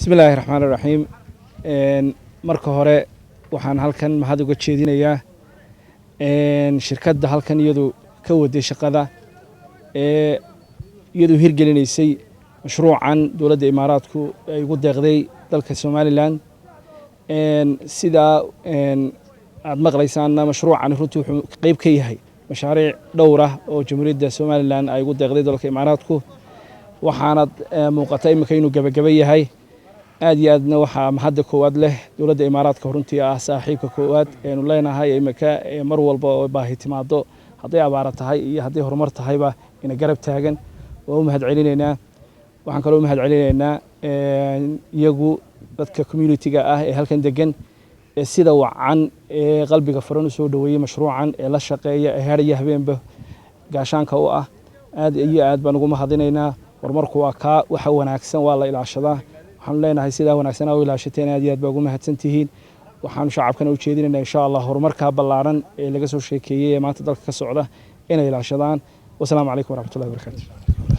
بسم الله الرحمن الرحيم marka hore waxaan halkan mahad uga jeedinayaa shirkadda halkan iyadu ka waday shaqada iyadu hirgelinaysay mashruucan dawladda Imaaraadku ay ugu deeqday dalka Somaliland sida aad maqlaysaan mashruucan runtii wuxuu qayb ka yahay mashaariic dhowr ah oo Jamhuuriyadda Somaliland ay ugu deeqday dalka Imaaraadku waxaana muuqata imika inuu gabagaba yahay aad iyo aadna waxa mahad koowaad leh dawladda Imaaraadka runtii ah saaxiibka koowaad ee leenahay imika mar walba oo baahi timaado haday abaar tahay iyo haday horumar tahayba ina garab taagan oo mahad celinaynaa waxaan kaloo mahad celinaynaa iyagu dadka community-ga ah ee halkan degan ee sida wacan ee qalbiga furan u soo dhaweeyay mashruucan ee la shaqeeya ee haraya habeenba gaashaanka u ah aad iyo aad baan ugu mahadinaynaa horumarku waa ka waxa wanaagsan waa la ilaashadaa waxaan leenahay sida wanaagsan oo ilaashateen aad iyo aad baa ugu mahadsantihiin waxaan shacabkana u jeedinaynaa insha Allah horumarka ballaaran ee laga soo sheekeeyay maanta dalka ka socda inay ilaashadaan wassalaamu calaykum waraxmatullaahi wabarakaatuh